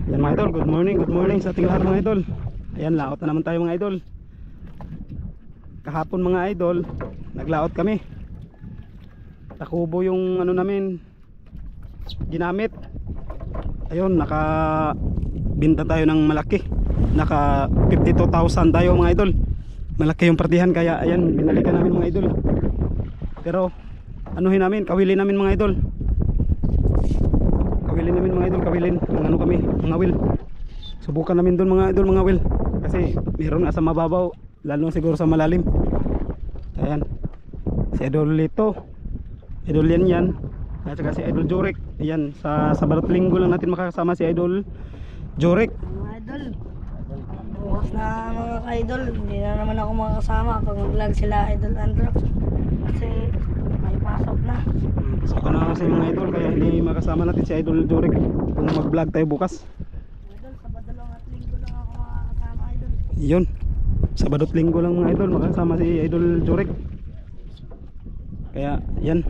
Yan mga idol, good morning sa ating lahat mga idol. Ayan, laot na naman tayo mga idol. Kahapon mga idol, naglaot kami. Takubo yung ano namin ginamit. Ayun, nakabinta tayo ng malaki. Naka 52,000 tayo mga idol. Malaki yung partihan, kaya ayan, binalikan namin mga idol. Pero anuhin namin, kawilin namin mga idol. Kawilin namin mga idol, kawilin. Yung ano kami, mga will. Subukan namin doon mga idol, mga will. Kasi meron nga sa mababaw, lalo siguro sa malalim. Ayan. Si Idol Lito. Idol yan. At saka si Idol Jorek. Ayan, sa Sabat Linggo lang natin makakasama si Idol Jorek. Mga idol, bukas na mga ka-idol, hindi na naman ako makakasama pag mag-vlog sila Idol Androx. Kasi may pasok na. Pasok ko na kasi mga idol, kaya hindi makasama natin si Idol Jorek kung mag-vlog tayo bukas. Idol, Sabado lang at Linggo lang ako makakasama idol. Yun, Sabado at Linggo lang mga idol makakasama si Idol Jorek. Kaya yan,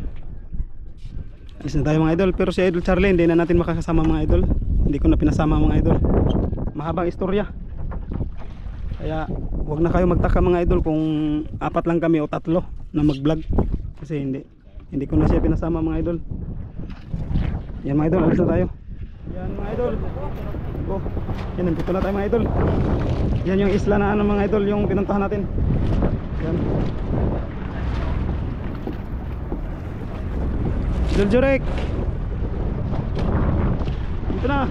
alis na tayo mga idol. Pero si Idol Charlie hindi na natin makakasama mga idol. Hindi ko na pinasama mga idol, mahabang istorya. Kaya huwag na kayo magtaka mga idol kung apat lang kami o tatlo na mag-vlog. Kasi hindi ko na siya pinasama mga idol. Yan mga idol, alis na tayo. Yan mga idol. Oh, yan, nandito na tayo mga idol. Yan yung isla na ano mga idol, yung pinuntahan natin. Yan. Idol Jorek, dito na.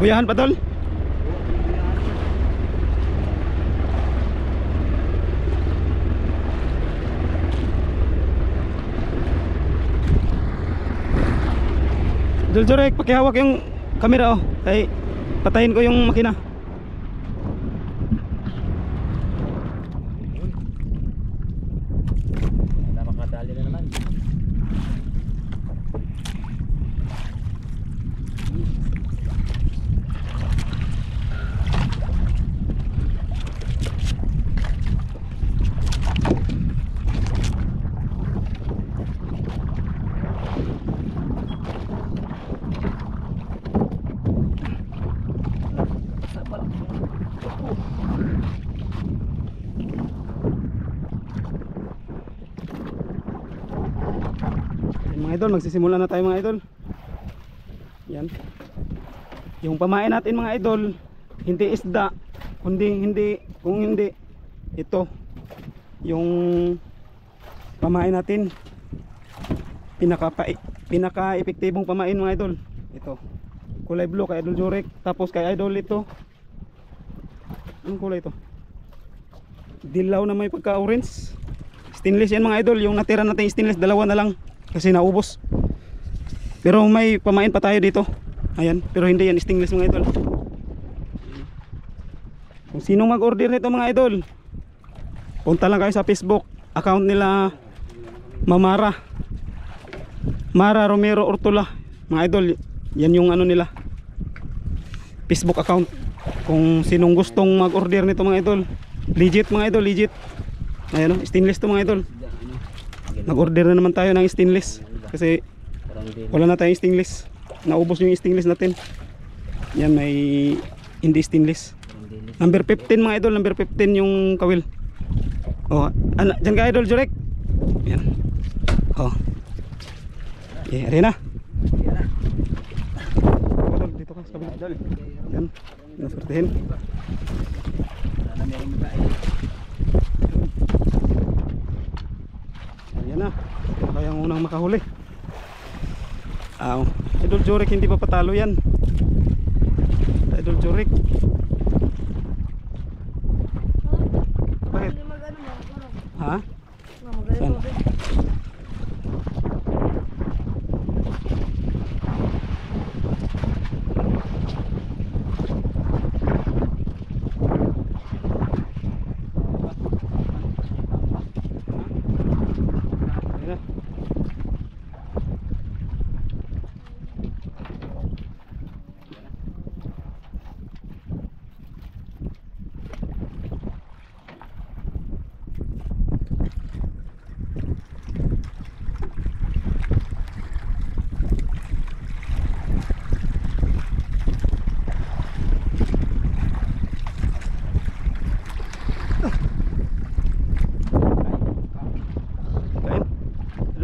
Buyahan pa tol. Idol Jorek, pakihawak yung camera oh. Ay, patayin ko yung makina. Na makadali na naman. Mga idol, magsisimula na tayo mga idol. Yan. Yung pamain natin mga idol, hindi isda, kung hindi ito. Yung pamain natin, pinaka-epektibong pamain mga idol. Ito. Kulay blue kay Idol Jorek, tapos kay Idol ito. Anong kulay ito? Dilaw na may pagka-orange. Stainless yan mga idol, yung natira natin stainless, dalawa na lang. Kasi naubos. Pero may pamain pa tayo dito. Ayan, pero hindi yan stainless mga idol. Kung sinong mag-order nito mga idol, punta lang kayo sa Facebook account nila Mara Romero Ortola. Mga idol, yan yung ano nila, Facebook account. Kung sinong gustong mag-order nito mga idol, legit mga idol, legit. Ayan, stainless to mga idol. Nag-order na naman tayo ng stainless kasi wala na tayong stainless. Naubos yung stainless natin. Yan, may hindi stainless. Number 15 mga idol, number 15 yung kawil. Oh, dyan ka Idol Jorek. Yan. Oh. Okay, arena. Dito ka sa kabila idol. Yan. Nasortihin. Ayan na, kaya ang unang makahuli. Idol Jorek hindi pa patalo yan. Idol Jorek. Bakit? Ha? Saan?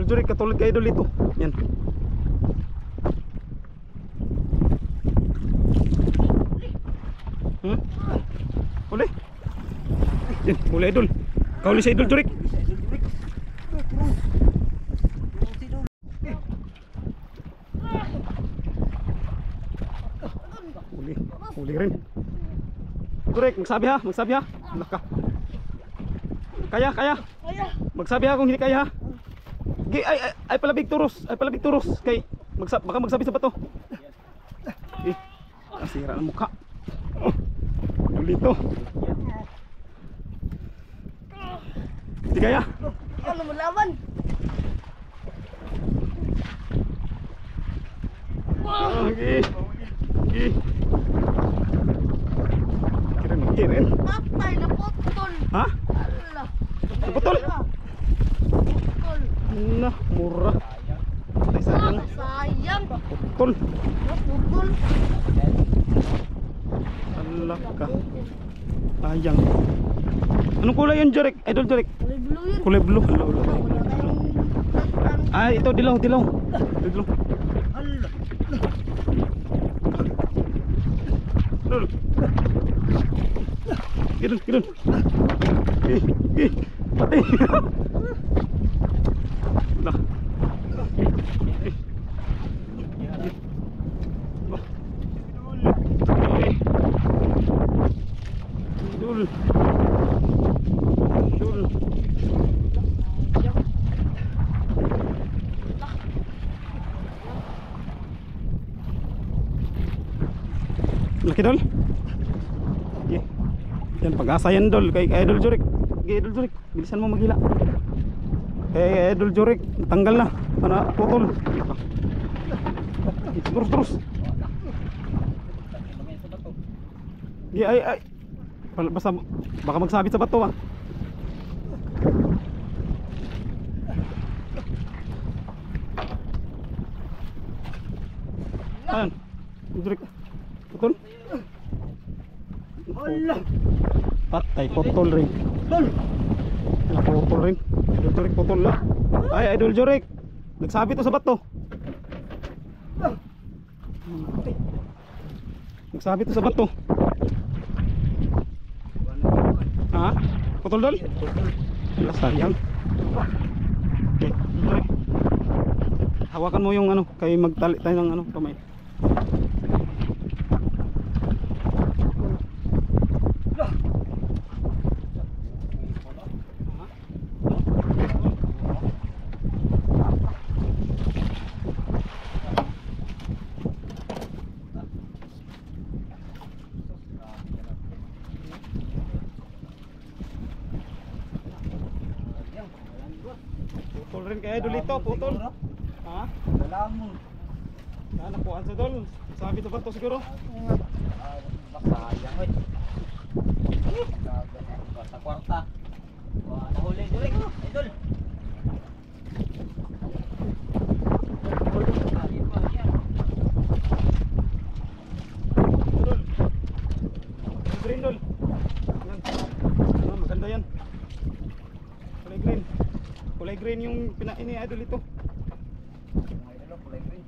Jurik, katulad kay Idol ito. Yan. Huli. Yan, huli Idol. Kahuli si Idol Jurik. Huli rin. Jurik, magsabi ha, magsabi ha. Laka. Kaya. Kaya. Magsabi ha kung hindi kaya ha. Ay palabig turos, kay baka magsabi sa bato. Nasira ng mukha. Dito. Hindi kaya. Ano mo laban? Okay. Kirin. Patay na potol. Ha? Ala. Naputol? Potol. Na, mura. Patay sayang. Sayang. Putol. Potol. Alaka. Sayang. Anong kulay yun, Jurik? Idol Jurik? Kulay blue yun. Kulay blue. Hello. Wala tayong Ah, ito dilaw. Dilaw. ala. Gidun. Patay. Lah. Dul. Laki Dol. Okay. Yan pag-asa yan Dol kay Idol Jurik. Okay, Idol Jurik, bilisan mo maghila. Kay Idol Jurik, tanggal na. Para putol. Terus. Ay. Basta baka magsabit sa bato ah. Ayan. Jurik. Putol. Patay, putol rin. Naputol rin. Idol Jurik, putol na. Ay, Idol Jurik, nagsabi to sa bato. Nagsabi to sa bato. Ha? Putol Dol? Wala, sayang. Okay, Jurik, hawakan mo yung ano, kay magtali tayo ng ano, kamay. Putol rin kaya Idol ito, putol. Ha? Dalamon. Nakuhaan sa Dol. Sabi sa bato siguro. Sayang oy. Sa kwarta. Nahuli Jurik, Idol. Dol. Green Dol. Yan. Ano, maganda yan. Kulay green yung pinain ni Idol ito. Kulay green.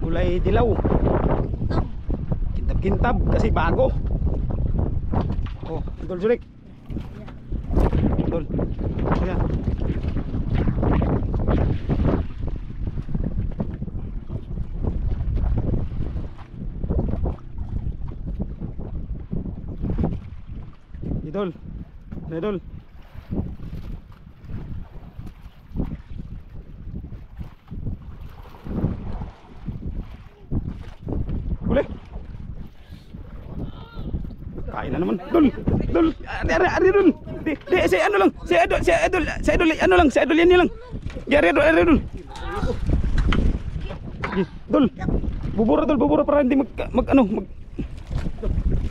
Kulay dilaw. Kintab kasi bago. Oh, Idol Jurik. Idol. Ayan. Idol. Idol. Boleh. Kain na naman. Dol. Ari Dol. Di si ano lang. Si Idol yan lang. Ari Dol. Dol. Bubura para hindi mag ano.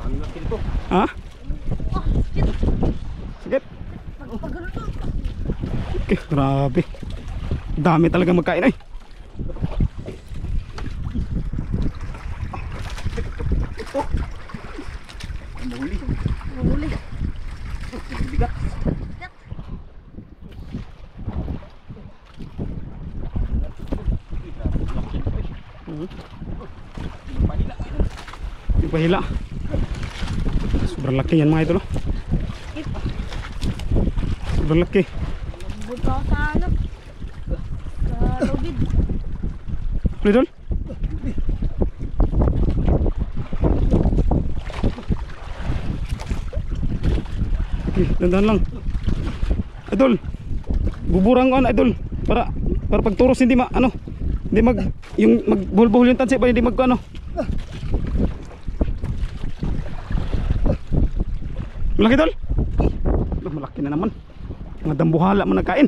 Ang laki nito. Ha? Ah, shit. Sakit? Pagano to. Okay, grabe. Dami talaga magkain ay. Mahuli. Mahuli. Bigat. Yung pahila. Sobrang laki yan mga idol. Oh. Sobrang laki. Buta ko sa ano. Sa lubid. Idol? Okay, dandan lang. Idol. Buburang ko idol para pag turos hindi hindi mag yung magbuhol-buhol yung tansi para hindi mag Malaki idol. Malaki na naman. Mga dambuhala mo nagkain.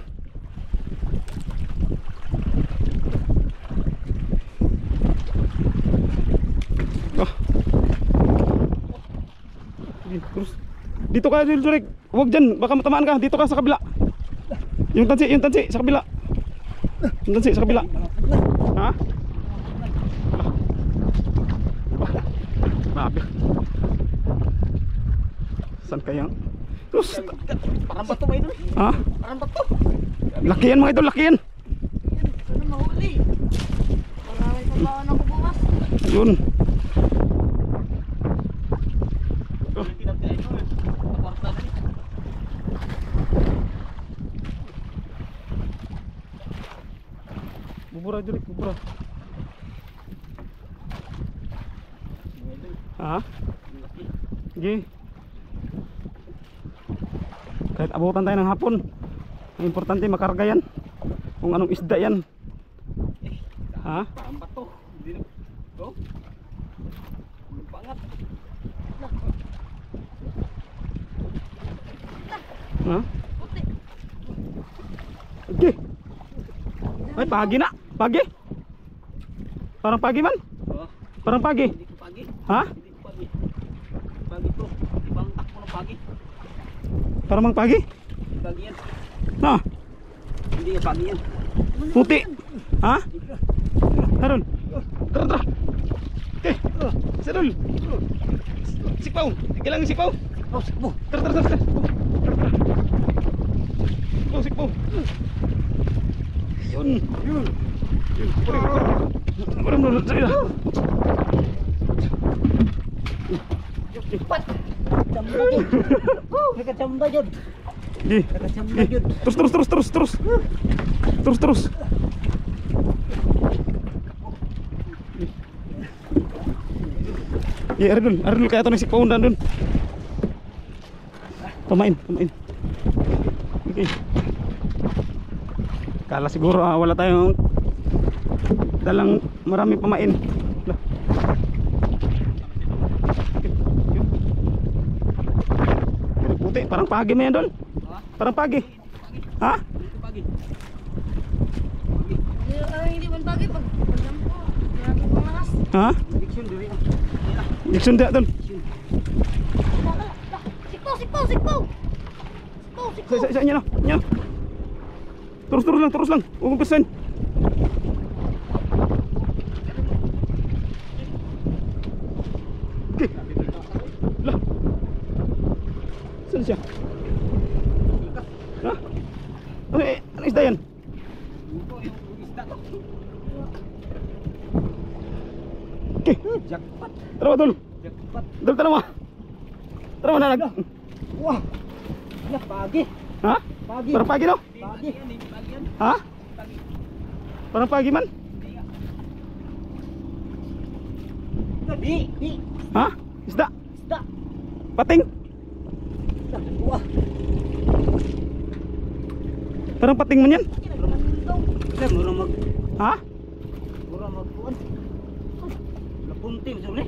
Terus dito ka idol Jurek. Huwag dyan, baka matamaan ka. Dito ka sa kabila. Yung tansi sa kabila. Yung tansi sa kabila. Ha? Grabe. Saan kaya? Terus Parang bato ba ito? ha? Parang bato. Laki yan mga idol, laki yan. Sana mahuli. Maraming pagbawan ako bukas. Yun. Bubura Jurek, bubura. Ha? Sige. Kahit abutan tayo ng hapon, ang importante makarga yan. Kung anong isda yan. Ha? Parang bato. Hindi na. Go. Pangat. Ha? Okay. Ay, pagi na. Pagi. Parang pagi man. Oh, Parang pagi. hindi ko pagi. Ha? Hindi ko pagi. Pagi to. Ibang takbo ng pagi. Parang mang pagi. Pagi yan. Na, Hindi yung pagi yan. puti. Ha? Harun. Tara, tara. Okay. Sarul. Sikpaw. Kailangan sikpaw. Oh, sakbo. Tara, tara, tara. Sikpaw, sikpaw. Yun. Yun. Yun. Parang nulot sa'yo. Chamba yun. Nakachamba yun. Gi. Nakachamba yun. Terus, terus, terus, terus, terus. Terus, terus. Gi, Ardul kaya ito ng sikpaw dun. Pamain. Okay. Kala siguro wala tayong dalang marami pamain. Lah. Pero puti, parang pagi mo yan doon. Parang pagi. Ha? Pagi. Hindi man bagay pag dampo. Grabe pang lakas. Ha? Diction diri. Dixon dia doon. Sikpaw, sikpaw, sikpaw. Sikpaw, sikpaw. Sa inyo na. Inyo. Terus lang. Huwag mong pesan. Okay. Lah. Saan siya? Ha? Ano isda yan? Ito yung isda to. Okay. Jackpot. Tara ba, Dol? Jackpot. Dol, tara mo. Tara mo, nanag. Wah. Ala, pagi. Ha? Pagi. Parang pagi, no? Pagi. Pagi yan. Ha? Pagi. Parang pagi man? Di. Ha? Isda? Isda. Pating? Isda. Wah. Parang pating man yan? Sir, murang Ha? magkuhan. Lapunti, masabi ni?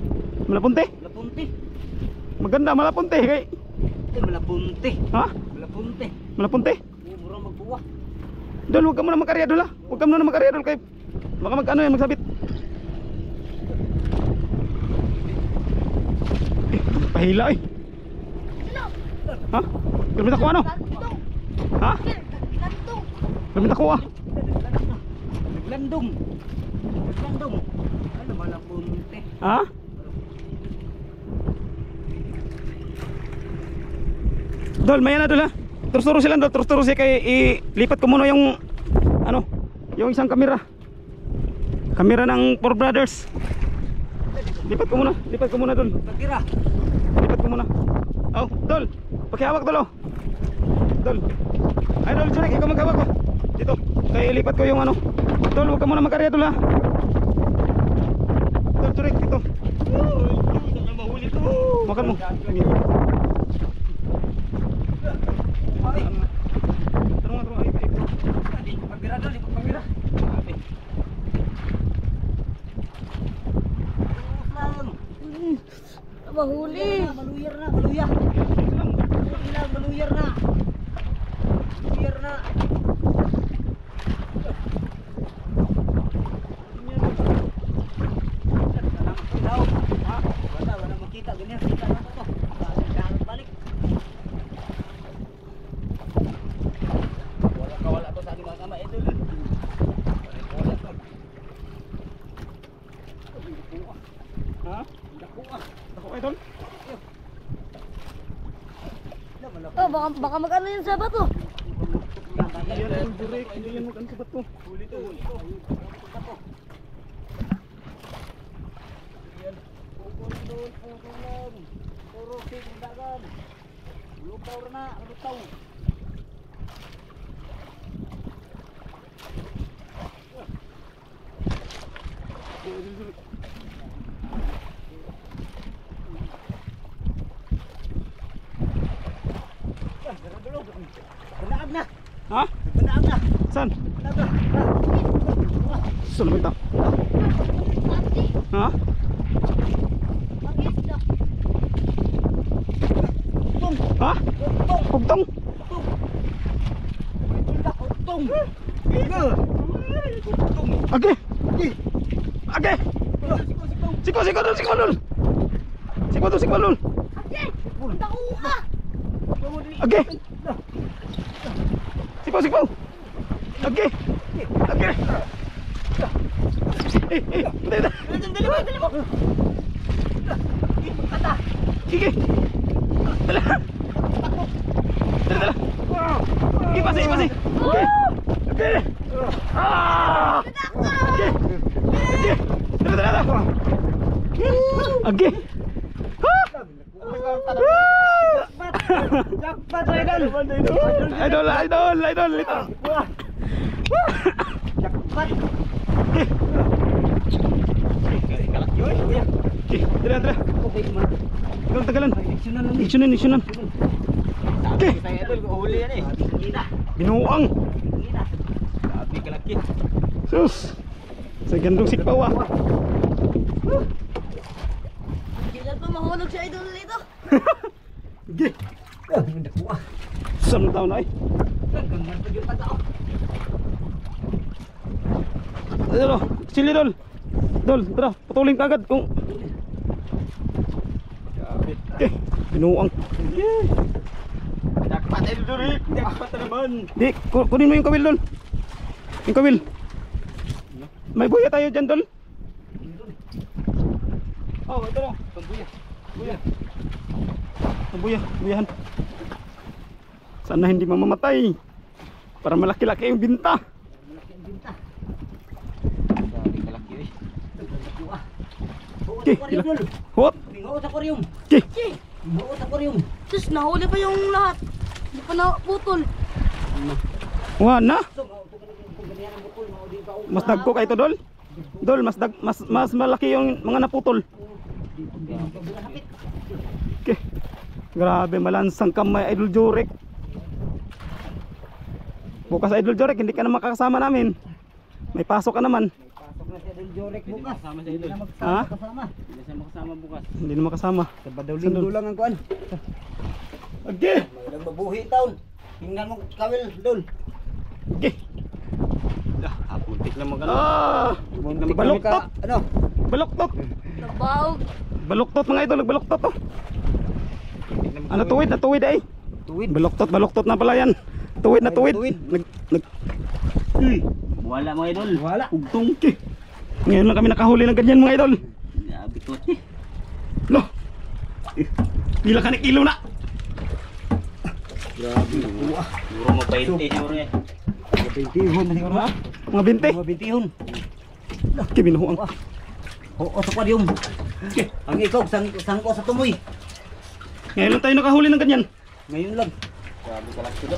Malapunte? Lapunti. Maganda, malapunte. Kay. Malapunti. Ha? Malapunti. Malapunte? Murang magbuwak. Dol, huwag ka muna makarya, Dol, ha? Huwag ka muna makarya, Dol, kay baka mag-ano yan, magsabit. Pahila, eh. Ha? Gamit ako ano? Ha? Gamit ako ah. Naglandong. Naglandong. Ano ba na punti? Ha? Dol, maya na dol ha. Terus-terus sila dol, terus-terus ya kay ilipat ko muna yung ano, yung isang kamera. Kamera ng Four Brothers. Lipat ko muna dol. Pagkira. Lipat ko muna. Oh, dol. Pakihawak dol oh. Dol. Ay dol, Jurek, ikaw maghawak ko. Dito. Kaya ilipat ko yung ano. Dol, huwag ka muna makarya dol ha. Dol, Jurek, dito. Makan mo. Terus, ay. Pagkira doon, lipat pagkira. Mahuli. Maluyar na, maluyar. Maluyar na. Maluyar na. Wala makita, ganyan. Kita na to. Balik. Wala to sa ating mga kama, idol. Wala to. Ha? Dako ah. Ako idol. Oh, baka mag-ano yun sa bato. Yan ang Jurek, hindi yan mag-ano sa bato. Huli to. Puro sing dagan. Lupaw na, lupaw. Benaag na. Ha? Benaag na. Saan? Benaag na. Saan naman ito? Ha? Ha? Pugtong? Utong. Age! Age! Siko dul! Siko dul! Age! Siko! Age! Dali! Sige! Dala! Sige, pasi! Age! Ah! Age! Dala! Age! Jackpot idol. Idol! Ito! Jackpot. Okay, dala! Tagalan! Iksyonan! Okay! Saya idol, huli yan eh. Binuang! Sabi kalaki. Sus! Sa gandong sikpaw ah! Kailan pa mahulog si idol dito? Age! Dakuha. Saan taon na ay? Gangan pa yung patao. Dalo! Sili dol! Dol, tara! Patuloy ka agad kung... Okay, binuang! Jackpot idol, jackpot naman. Di, kunin mo yung kawil dol! Yung kawil! May buya tayo dyan dol! Oh, ito na. Pambuya. Buya. Ang buyahan. Sana hindi mamamatay. Para malaki-laki yung binta. Malaki ang binta. Sabi kalaki eh. Dakuha. Okay, hop. Bingo sa aquarium. Okay. Bingo sa aquarium. Sus, nahuli pa yung lahat. Hindi pa naputol. Wala na. So, kung ganyan ang bukol, maudi ka. Mas dagko ka ito dol. Dol, mas malaki yung mga naputol. Okay. Grabe, malansang kamay Idol Jurek. Bukas Idol Jurek, hindi ka na makakasama namin. May pasok ka naman. Pasok na si Idol Jorek bukas. Kasama si Idol. Ha? Kasama. Hindi siya makasama bukas. Hindi na makasama. Sa daw linggo lang ang kuan. Okay. May mabuhi taon. Tingnan mo kawil dol. Okay. Apuntik na magano. Ah! Baloktot. Ano? Baloktot. Nabawag. Baloktot mga idol, baloktot oh. Ano tuwid ay. Tuwid. Baluktot na pala yan. Tuwid na tuwid. Tuwid. Uy, Wala mga idol. Wala. ugtongki. Ngayon lang kami nakahuli ng ganyan mga idol. Grabe ko eh. Lo. Pila ka ni kilo na. Grabe. Siguro mo 20 siguro yan. 20 na siguro ha? Mga 20. 20 Kibinuhuang. Oo, sa kwadyong. Ang ikaw, sangko sa tumoy. Ngayon lang tayo nakahuli ng ganyan. Ngayon lang. Grabe ka lang sila.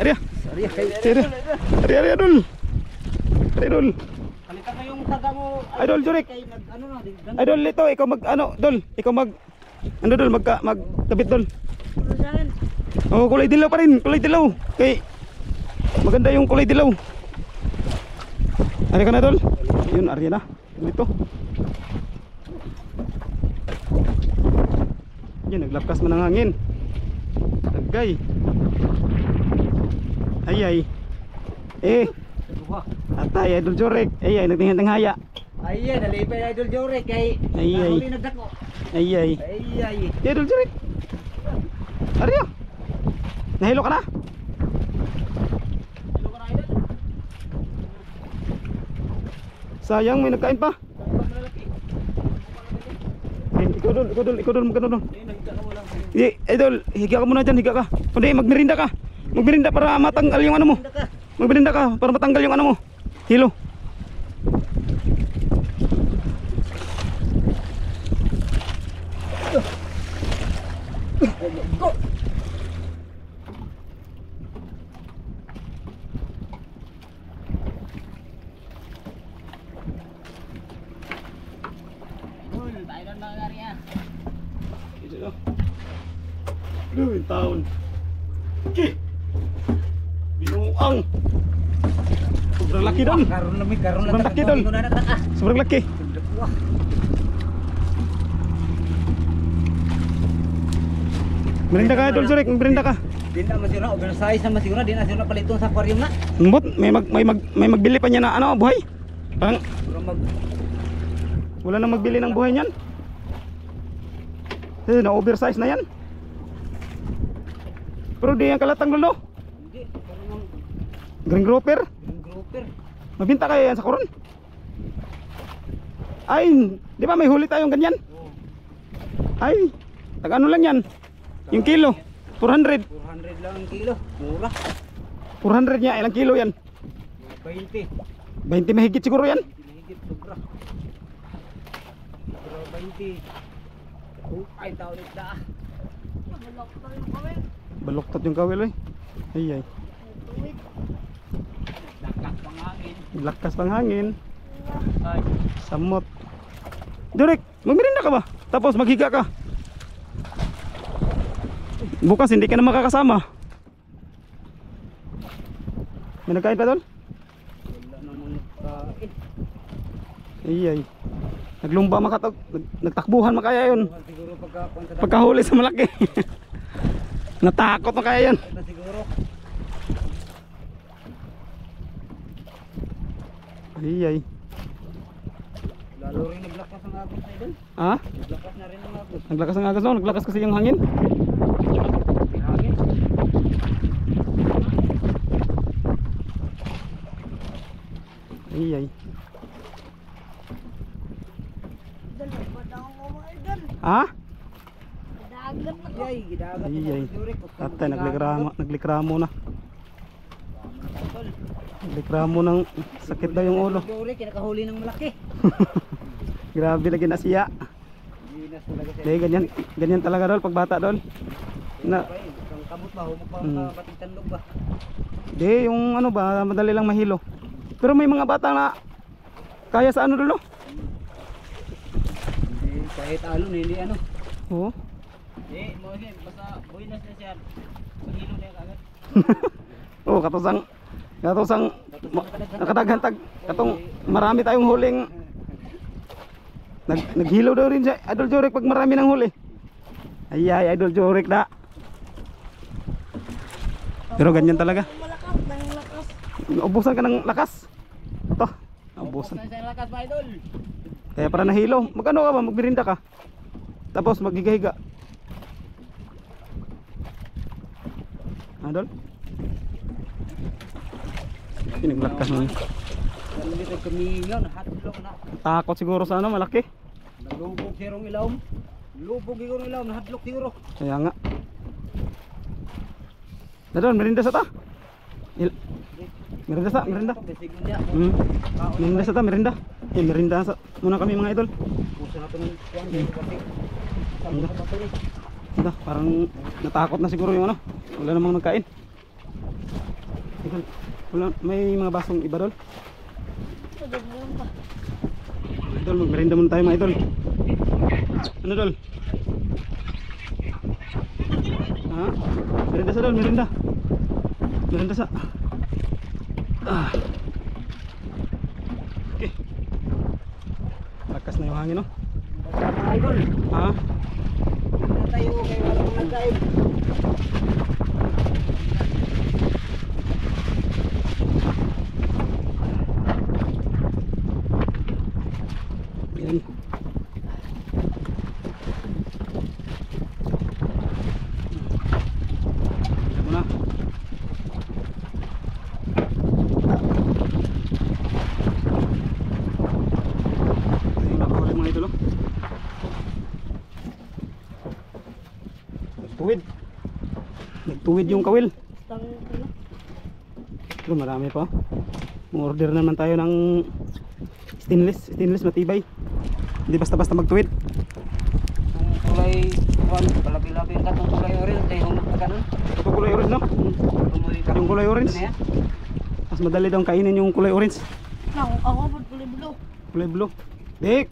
Arya. Sorry, kayo. Arya, Idol. Idol. Kalitan na yung taga mo. Idol, Jurek. Kay ano na, Idol, ito, ikaw mag, ano, Dol. Ikaw mag, ano, Dol, magkabit, Dol. Oh, kulay dilaw pa rin, kulay dilaw. Okay. Maganda yung kulay dilaw. Arya ka na, Dol. Yun, Arya na. Dito. Yan, naglapkas man ang hangin. Tagay. Ay. Atay, Idol Jorek. Ay, nagtingin ng haya. Ay, nalipay Idol Jore kay Ay. nahuli nagdako. Ay. Ay. Idol Jorek. Arya. Nahilo ka na? Sayang, may nagkain pa. Ikaw dol, magkano dol? Idol, higa ka muna dyan, higa ka. Kundi, magmerinda ka. Magmerinda para matanggal yung ano mo. Magmerinda ka para matanggal yung ano mo. Hilo. Gawin taon. Okay. Binuang. Sobrang laki dong. Karon Sobrang laki dol. Sobrang laki. Merinda ka, Idol Jurek, merinda ka. Di na masira, oversize na masira, di na sila paliton sa aquarium na. Mbot, may magbili pa niya na ano, buhay. Parang wala nang magbili ng buhay niyan. Na oversize na yan. Pero di yan kalatang lolo. Hindi, parang Green grouper. grouper. Mabinta kayo yan sa koron. Ay, di ba may huli tayong ganyan? Ay, taga ano lang yan? Yung kilo, 400. 400 lang ang kilo, mura. 400 niya, ilang kilo yan? 20. 20 mahigit siguro yan. Higit sobra. Pero 20. Ay, tao ulit na. Baluktot yung kawil eh. Ay. Lakas pang hangin. Lakas pang hangin. Ay. Samot. Jurek, magmerinda ka ba? Tapos maghiga ka. Bukas hindi ka na makakasama. May nagkain pa doon? Wala naman kain. Ay. Naglumba makatag. Nagtakbuhan makaya yun. Siguro Pagkahuli sa malaki. Natakot makaya yun. na siguro. Ay. Lalo rin naglakas ang agos na idol. Ha? Naglakas na rin ang agos. Naglakas ang agas no? Naglakas kasi yung hangin. Hangin. Ay. Ha? Ay, gidagat. Ay. Tatay, naglikramo na. Naglikramo ng sakit daw yung ulo. Jure, kinakahuli ng malaki. Grabe lagi na siya. Ginas talaga siya. Dahil ganyan talaga dol pag bata dol. Na, Ang kamot ba, humok pa Mm. bating tandog ba? di yung ano ba, madali lang mahilo. Pero may mga bata na kaya sa ano dolo? Hindi, kahit alon, hindi ano. Oo. Eh, mo sige, basta buinas na siya. Mahilo na agad. Oh, katosang nakadaghan tag katong marami tayong huling naghilo daw rin siya Idol Jorek pag marami ng huli. Ay Idol Jorek da. Pero ganyan talaga. Ubusan ka ng lakas. Ito, ubusan. Sa lakas ba, idol? Kaya para nahilo, magano ka ba, magbirinda ka. Tapos maghiga-higa. Idol. Pinaglakas mo. Dali tayo kamingon, hadlok na. Takot siguro sa ano, malaki. Naglubog sirong ilawom. Lubog yung ilawom, nahadlok siguro. Kaya nga. Idol, merinda sa ta. Merinda sa, merinda. Basigon niya. Merinda sa ta, merinda. Merinda sa muna kami mga idol. Puso na itong kuwan, kasi sabi sa bato eh. Ito, parang natakot na siguro yung ano. Wala namang nagkain. Idol, wala, may mga basong iba dol. Idol, magmerinda muna tayo mga idol. Ano dol? Ha? Merinda sa dol, merinda. Merinda sa. Okay. Lakas na yung hangin, no? Mga idol, Ha? na tayo kay walang nagkain. Yan. Alam mo na. Ito yung nakahuli mga idol, oh. Nagtuwid. Nagtuwid yung kawil. Tang, ano? Ito marami pa. Order naman tayo ng stainless matibay. Hindi basta-basta magtuwid. Ang kulay, kuwan, palabi-labi yung katong kulay orange, tayo humot na ganun. Ito kulay orange, no? Yung kulay orange. Mas madali daw kainin yung kulay orange. Ako po, blue. Kulay blue. Di,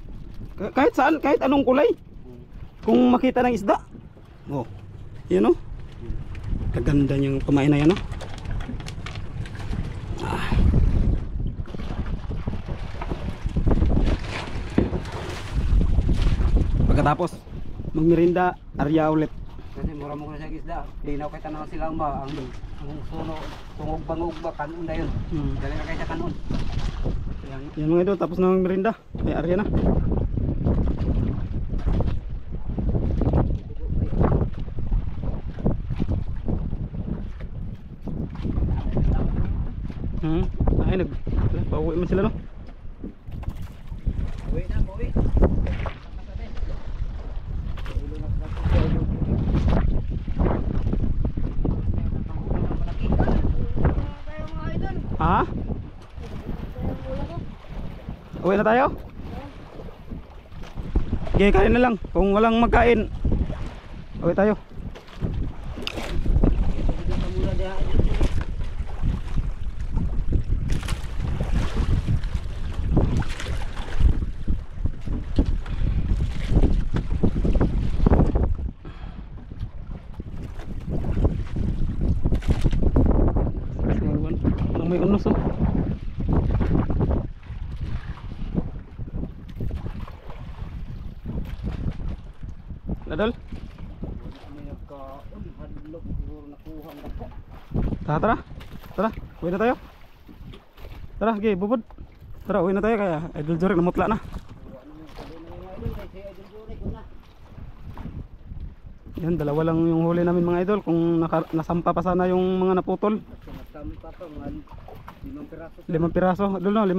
kahit saan, kahit anong kulay. Kung makita ng isda. Oh, yun, no? Kaganda niyang kumain na yan, no? Pagkatapos magmerinda, arya ulit. Kasi mura mo ko sa isda, linaw kay tanaw sila ba ang suno tungog bangog ba kanon na yun. Dali na kay sa kanon. Yan mga idol, tapos na magmerinda. Ay arya na. Ay pauwi man sila, no? Uwi na, uwi. Ha? Uwi na tayo? Okay, kain na lang. Kung walang magkain, uwi tayo. May unos, oh. Ladol? Tara, tara, uwi na tayo. Tara, okay, bubod. Tara, uwi na tayo kaya Idol Jorik namutla na. Yan, dalawa lang yung huli namin mga idol. Kung nasampa pa sana yung mga naputol. 5 piraso, idol, no? 5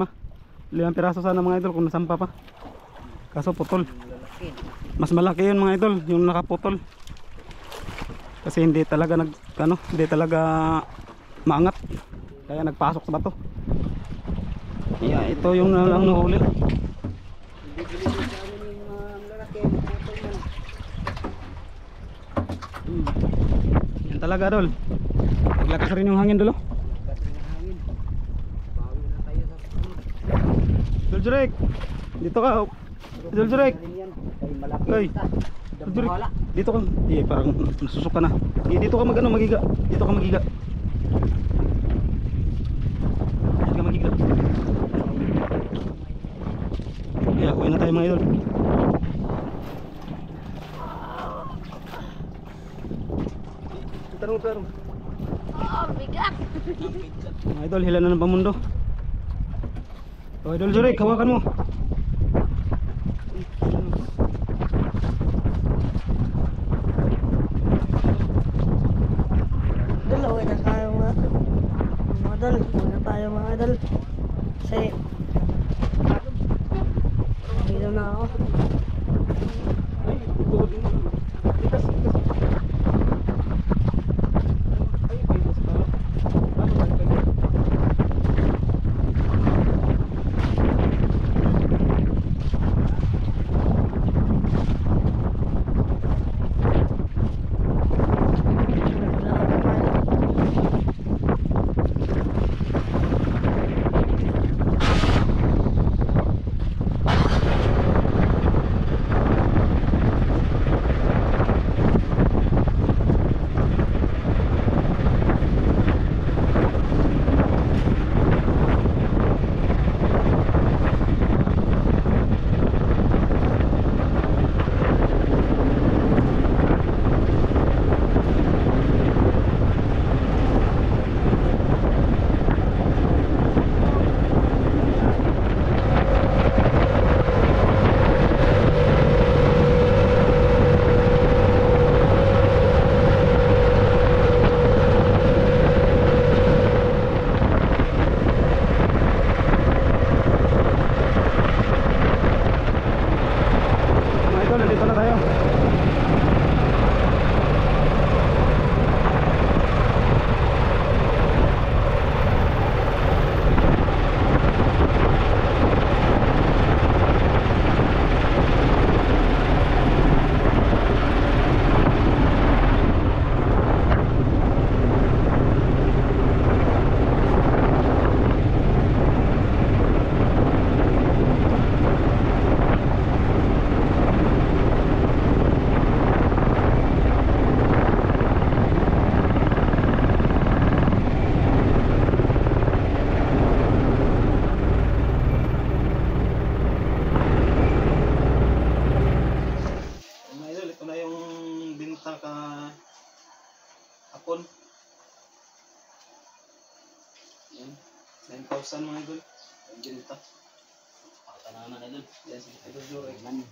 piraso sana mga idol kung nasampa pa. Kaso putol. Mas malaki yun mga idol, yung nakaputol. Kasi hindi talaga hindi talaga maangat. Kaya nagpasok sa bato. Yeah, ito yung lang nahuli. Yan talaga, idol. Paglakas rin yung hangin, idol, oh. Idol Jorik, dito ka. Idol Jorik. Oy. Idol Jorik, dito ka. Parang nasusuka na. Dito ka magiga. Dito ka magiga. Dito ka magiga. Yeah, uwi na tayo mga idol. Tarong. Oh, bigat. Mga idol, hila na ng pamundo. Oh, Idol Jorik, hawakan mo. Dalawa na idol. Muna tayo mga idol. Kasi dito na ako. Mga idol, nandito na tayo. Mga idol, ito na yung binta ka hapon. Yan, 9,000 mga idol. Ang binta. Naman idol. Yes, idol Jory. Naman.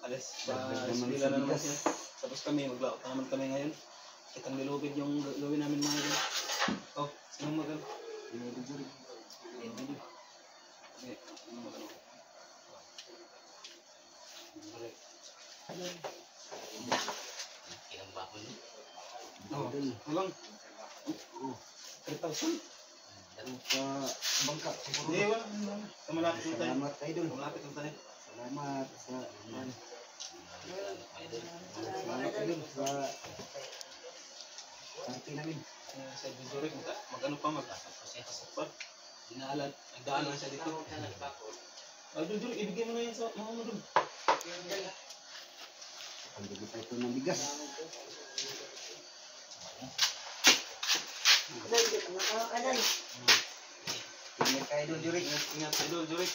Alis, Naman sila na sa naman bigas. siya. Tapos kami, maglaot na naman kami ngayon. Kitang nilubid yung gawin namin mga idol. Oh, sinong magal? Okay, sinong magal? Oh, walang 3,000. Bangka. Hindi, wala. Sa malapit lang tayo. Salamat idol. Sa malapit lang tayo. Salamat sa Salamat idol sa party namin. Sa Bizorik, mag-ano pa, mag-asap pa. Dinaalan, nagdaan lang siya dito. Dul, ibigay mo na yan sa mga mo dun. Pagbigay pa ito ng bigas. Idol, dito na ako idol. Ingat ka idol Jurik. Ingat, Idol Jorik.